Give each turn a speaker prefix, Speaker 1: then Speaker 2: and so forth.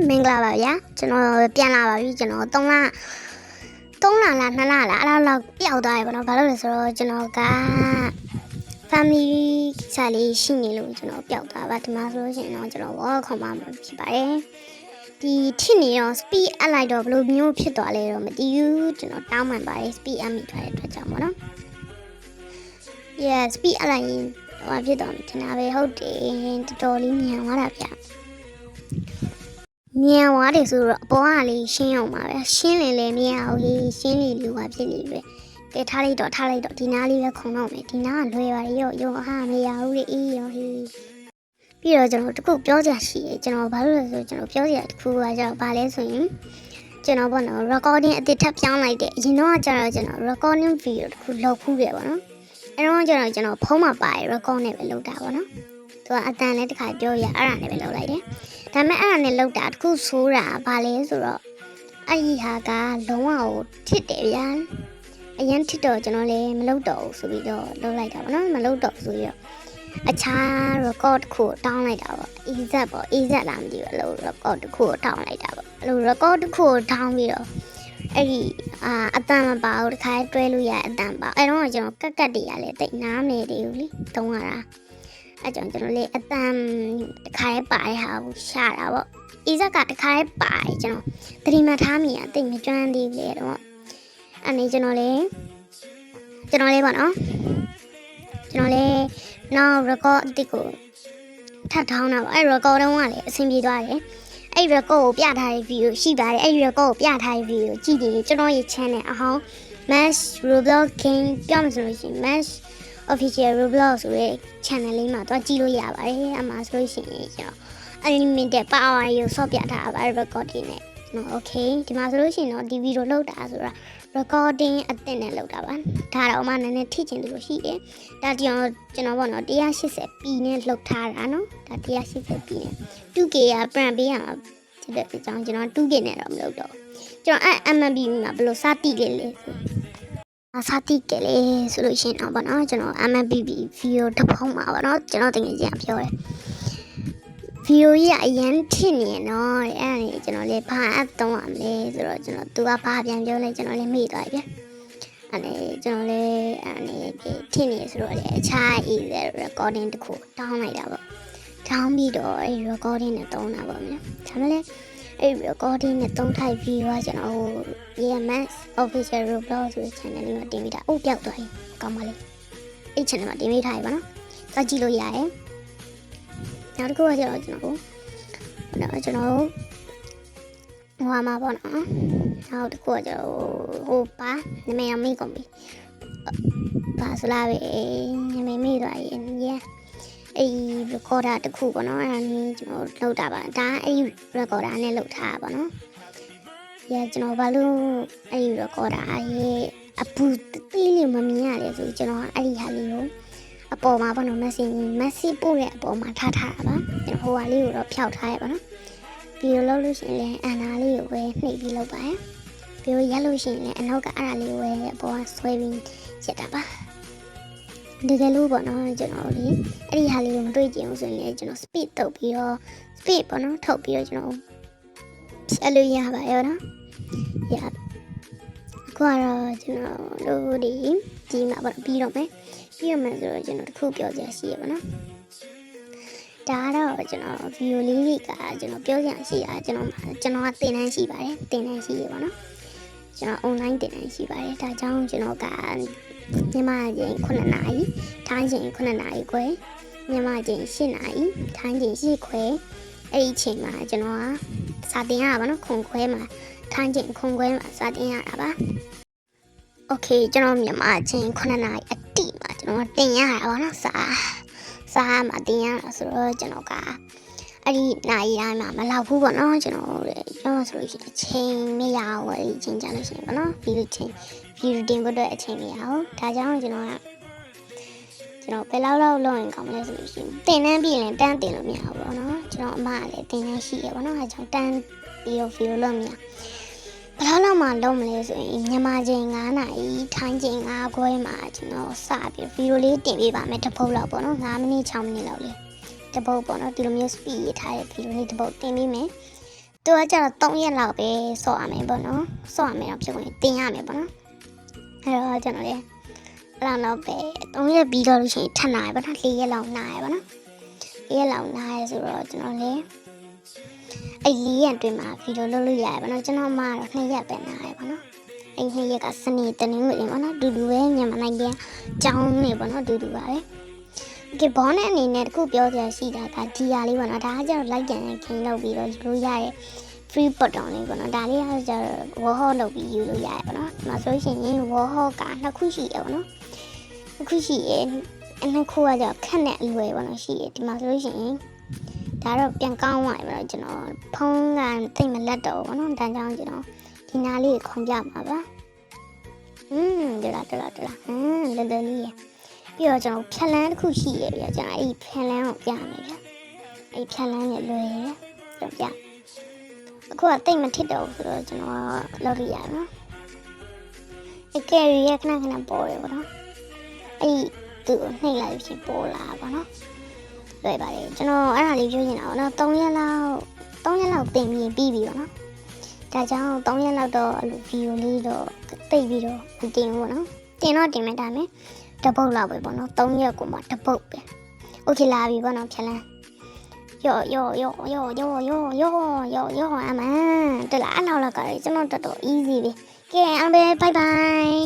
Speaker 1: မင်္ဂလာပါဗျာကျွန်တော်ပြန်လာပါပြီကျွန်တော်3လလား2လလားအဲ့လောက်ပျောက်သွားပြီပေါ့နော်ဘာလို့လဲဆိုတော့ကျွန်တော်က family စာလေးရှိနေလို့ကျွန်တော်ပျောက်သွားပါဒီမှာဆိုလို့ရှိရင်တော့ကျွန်တော်ဝါခေါ်မှမှာဖြစ်ပါတယ်ဒီထစ်နေတော့ speed အလိုက်တော့ဘယ်လိုမျိုးဖြစ်သွားလဲတော့မသိဘူးကျွန်တော်တောင်းပန်ပါတယ် speed အမိထားတဲ့အတွက်ကြောင့်ပေါ့နော် yeah speed အလိုက်ရင်ဟိုဖြစ်တော့ထင်တာပဲဟုတ်တယ်တော်တော်လေးမြန်သွားတာဗျမြန်သွားတယ်ဆိုတော့အပေါ်ကလေးရှင်းအောင်ပါပဲရှင်းလေမရဘူးလေရှင်းလေလူပါဖြစ်လေပဲကဲထားလိုက်တော့ဒီနားလေးပဲခုံတော့မယ်ဒီနားကလွယ်ပါရောဟာမရဘူးလေအေးရောဟေးပြီးတော့ကျွန်တော်တခုပြောကြရှိတယ်ကျွန်တော်ဘာလို့လဲဆိုကျွန်တော်ပြောကြတခုကကျတော့ဘာလဲဆိုရင်ကျွန်တော်ပေါ့နော် recording အသစ်ထပ်ပြောင်းလိုက်တယ်အရင်တော့ကျတော့ကျွန်တော် recording video တခုလုပ်ဖူးတယ်ပေါ့နော်အဲ့တော့ကျတော့ကျွန်တော်ဖုန်းမှာပါတယ် record နဲ့ပဲလုပ်တာပေါ့နော်သူကအတန်နဲ့တခါပြောရအဲ့ဒါနဲ့ပဲလုပ်လိုက်တယ်ဒါပေမဲ့အဲ့ဒါနဲ့လောက်တာတခုဆိုးတာဘာလဲဆိုတော့အဲ့ဒီဟာကလုံးဝကိုထစ်တယ်ဗျာအရင်ထစ်တော့ကျွန်တော်လည်းမလုပ်တော့ဘူးဆိုပြီးတော့လုပ်လိုက်တာပေါ့နော်မလုပ်တော့ဆိုပြီးတော့အခြား record တစ်ခုတောင်းလိုက်တာပေါ့ EZ ပေါ့ EZ လားမသိဘူးအဲ့လို record တစ်ခုတောင်းလိုက်တာပေါ့အဲ့လို record တစ်ခုတောင်းပြီးတော့အဲ့ဒီအတန်မပါဘူးတခါတွဲလို့ရအတန်ပါအဲ့တော့ကျွန်တော်ကတ်တည်းရလဲတိတ်နားမနေသေးဘူးလေတုံးရတာအဲ့ကြောင့်ကျွန်တော်လေးအတန်တစ်ခါရဲပါရဟာဘူးရှာတာပေါ့အေးဇက်ကတစ်ခါရဲပါတယ်ကျွန်တော်သတိမထားမိရတိတ်မကျွမ်းသေးဘူးလေတော့အဲ့နေကျွန်တော်လေးပေါ့နော်ကျွန်တော်လေးနောက် record အစ်ကိုထပ်ထောင်းတာပေါ့အဲ့ record တုန်းကလည်းအဆင်ပြေသွားတယ်အဲ့ record ကိုပြထားတဲ့ video ရှိပါတယ်အဲ့ record ကိုပြထားတဲ့ video ကြည့်တယ်ကျွန်တော်ရဲ့ channel အဟောင်း Mash Roblox Game ပြောမှဆိုလို့ရှိရင် Mash official Roblox ဆိုတဲ့ channel လေးမှာတော့ကြည့်လို့ရပါတယ်အမှားဆိုလို့ရှိရင်ကျွန်တော် unlimited power ကိုဆော့ပြထားပါတယ် recording နဲ့ကျွန်တော် okay ဒီမှာဆိုလို့ရှိရင်တော့ဒီ video လောက်တာဆိုတာ recording အသစ်နဲ့လောက်တာပါဒါတော့မှနည်းနည်းထိချင်တယ်လို့ရှိတယ်ဒါကျွန်တော်ပေါ့နော် 180p နဲ့လောက်ထားတာနော်ဒါ 180p နဲ့ 2k က brand ပေးရမှာဖြစ်တဲ့အကြောင်းကျွန်တော် 2k နဲ့တော့မလောက်တော့ကျွန်တော်MMB မှာဘယ်လိုစတိလဲစာတိကလေးဆိုလို့ရှိရင်တော့ဗောနော်ကျွန်တော် MMPB video တစ်ဖုံးမှာဗောနော်ကျွန်တော်တကယ်ကြီးပြောတယ် video ကြီးအရင်ထင်နေနော်အဲ့ဒါကြီးကျွန်တော်လေးဘာ app သုံးရမလဲဆိုတော့ကျွန်တော်သူကဘာပြန်ပြောလဲကျွန်တော်လေးမေ့သွားပြီအဲ့ဒါကျွန်တော်လေးထင်နေဆိုတော့လေအခြား easy recording တခုတောင်းလိုက်တာဗောတောင်းပြီးတော့အဲ့ recording နဲ့သုံးတာဗောမြန်ဒါမှလည်းအဲ့ recording နဲ့သုံးထိုက် video ကကျွန်တော် EMS official Roblox ဆိုတဲ့ channel လေးမှာတင်ပေးတာအိုးပြောက်သွားပြီကောင်းပါလေအဲ့ channel မှာတင်ပေးထားပြီပါနော်စကြည့်လို့ရတယ်နောက်တစ်ခုကကျတော့ကျွန်တော်ဟိုမှာပေါ့နော်နောက်တစ်ခုကကျတော့ဟိုပါနာမည်မေ့ကုန်ပြီပါစလာပဲနာမည်မေ့သွားရင်အဲ့ recorder တစ်ခုပေါ့နော်အဲ့ဒါမျိုးကျွန်တော်လောက်တာပါဒါအဲ့ recorder နဲ့လောက်ထားပါနော်ကျွန်တော်ဘာလို့အဲ့ဒီ recorder ရဲ့အပူတေးလေးမမြင်ရလဲဆိုကျွန်တော်အဲ့ဒီဟာလေးကိုအပေါ်မှာပေါ့နော် message ပို့တဲ့အပေါ်မှာထားတာပါကျွန်တော်ဟိုဟာလေးကိုတော့ဖျောက်ထားရပါနော်ပြီးတော့လုပ်လို့ရှိရင်လည်းအန်နာလေးကိုပဲနှိပ်ပြီးလုပ်ပါရပြီးတော့ရက်လို့ရှိရင်လည်းအနောက်ကအဲ့ဒါလေးကိုပဲအပေါ်ကဆွဲပြီးရက်တာပါတကယ်လို့ပေါ့နော်ကျွန်တော်ဒီအဲ့ဒီဟာလေးကိုမတွေ့ကြအောင်ဆိုရင်လည်းကျွန်တော် speed တုပ်ပြီးတော့ speed ပေါ့နော်ထုတ်ပြီးတော့ကျွန်တော်ဆက်လို့ရပါရောနော်အခုကတော့ကျွန်တော်တို့ဒီမှာပေါ့ပြီးတော့မယ်ဆိုတော့ကျွန်တော်တခုပြောကြရှိရပါတော့ဒါတော့ကျွန်တော် video လေးတွေကကျွန်တော်ပြောကြရှိတာကျွန်တော်ကသင်တန်းရှိပါတယ်သင်တန်းရှိရပါတော့ကျွန်တော် online သင်တန်းရှိပါတယ်ဒါကြောင့်ကျွန်တော်ကမြန်မာချင်း9နာရီထိုင်းချင်း9နာရီခွဲမြန်မာချင်း10နာရီထိုင်းချင်း10ခွဲအဲ့ဒီအချိန်မှာကျွန်တော်ကစာသင်ရပါတော့ခွန်ခွဲမှာထိုင်းချင်းခွန်ခွဲမှာစာသင်ရတာပါโอเคကျွန်တော်မြန်မာချင်း9နာရီအတိမှာကျွန်တော်တင်ရတာပါနော်စာမှာတင်ရတာဆိုတော့ကျွန်တော်ကအဲ့ဒီနိုင်တိုင်းမှာမလောက်ဘူးပေါ့နော်ကျွန်တော်ဆိုလို့ရှိရင်အချိန်မရဘူးအဲ့ဒီအချိန်ကြာလို့ရှိရင်ပေါ့နော်ဗီဒီယိုတင်ဖို့အတွက်အချိန်မရဘူးဒါကြောင့်ကျွန်တော်ဘယ်လောက်လုပ်ရင်ကောင်းမလဲဆိုလို့ရှိရင်တင်တန်းပြီးရင်တန်းတင်လို့မရဘူးပေါ့နော်ကျွန်တော်အမကလည်းတင်တန်းရှိရပေါ့နော်အဲကြောင့်တန်းပြီးတော့ဗီဒီယိုလုပ်မရဘယ်လောက်မှလုံးမလဲဆိုရင်မြန်မာချိန်9နာရီထိုင်းချိန်9ခွဲမှာကျွန်တော်စပြီးဗီဒီယိုလေးတင်ပေးပါမယ်တစ်ပုတ်လောက်ပေါ့နော်9မိနစ်6မိနစ်လောက်လေး တပုတ်ပေါ့နော်ဒီလိုမျိုး speed ရထားတဲ့ဗီဒီယိုလေးတပုတ်တင်ပေးမယ်သူကကျတော့3ရက်လောက်ပဲစော့ရမယ်ပေါ့နော်စော့ရမယ်တော့ဖြစ်ဝင်တင်ရမယ်ပေါ့နော်အဲ့တော့ကျွန်တော်လည်းအဲ့လောက်ပဲ3ရက်ပြီးတော့လို့ရှိရင်ထပ်နာရပေါ့နော်4ရက်လောက်နာရပေါ့နော်4ရက်လောက်နာရဆိုတော့ကျွန်တော်လည်းအဲ့4ရက်အတွင်းမှာဗီဒီယိုလုပ်လို့ရတယ်ပေါ့နော်ကျွန်တော်မှတော့2ရက်ပဲနာရပေါ့နော်အဲ့2ရက်ကစနေတနင်္ဂနွေပေါ့နော်တူတူပဲမြန်မာနိုင်ငံကျောင်းနေပေါ့နော်တူတူပါပဲဒီဘောနဲ့အနေနဲ့တခုပြောပြရှိတာကဒီဟာလေးပေါ့နော်ဒါကကျတော့ like ကန်နဲ့ခင်လုပ်ပြီးတော့ယူလို့ရတဲ့ free button လေးပေါ့နော်ဒါလေးကကျတော့ wall haul လုပ်ပြီးယူလို့ရတယ်ပေါ့နော်ဒီမှာဆိုရှင် wall haul က2ခုရှိရပေါ့နော်2ခုရှိရနှစ်ခုကကျတော့ခက်နဲ့အလွယ်ပေါ့နော်ရှိရဒီမှာဆိုရှင်ဒါတော့ပြန်ကောင်းသွားပြီပေါ့နော်ကျွန်တော်ဖုန်းကတိတ်မလက်တော့ဘူးပေါ့နော်ဒါကြောင့်ကျွန်တော်ဒီနားလေးခုံပြမှာပါဒလာလွယ်လေးရပြီးတော့ကျွန်တော်ဖြက်လန်းတစ်ခုရှိရပြီကျွန်တော်အဲ့ဒီဖြက်လန်းကိုပြမယ်ဗျအဲ့ဖြက်လန်းရလွယ်ရကျွန်တော်ပြအခုကတိတ်မထစ်တော့ဘူးဆိုတော့ကျွန်တော်လုပ်ရရနော်အဲ့ကယ်ရီရခဏပေါ်ရပါတော့အဲ့သူ့နှိမ့်လိုက်ပြီးပေါ်လာပါနော်လွယ်ပါလေကျွန်တော်အဲ့ဒါလေးပြောနေတာပေါ့နော်3ရက်လောက်တင်ပြီးပြီးပြီပေါ့နော်ဒါကြောင့်3ရက်လောက်တော့ဗီဒီယိုလေးတော့တိတ်ပြီးတော့မတင်ဘူးပေါ့နော်တင်တော့တင်မယ်ဒါမယ်တပုတ်လောက်ပဲပေါ့နော်3ရက်ကိုမှတပုတ်ပဲโอเคလာပြီပေါ့နော်ဖြက်လန်းယောအမန်တလားအနောက်လောက်ကကျွန်တော်တော်တော် easy ပဲကဲအားပဲ bye bye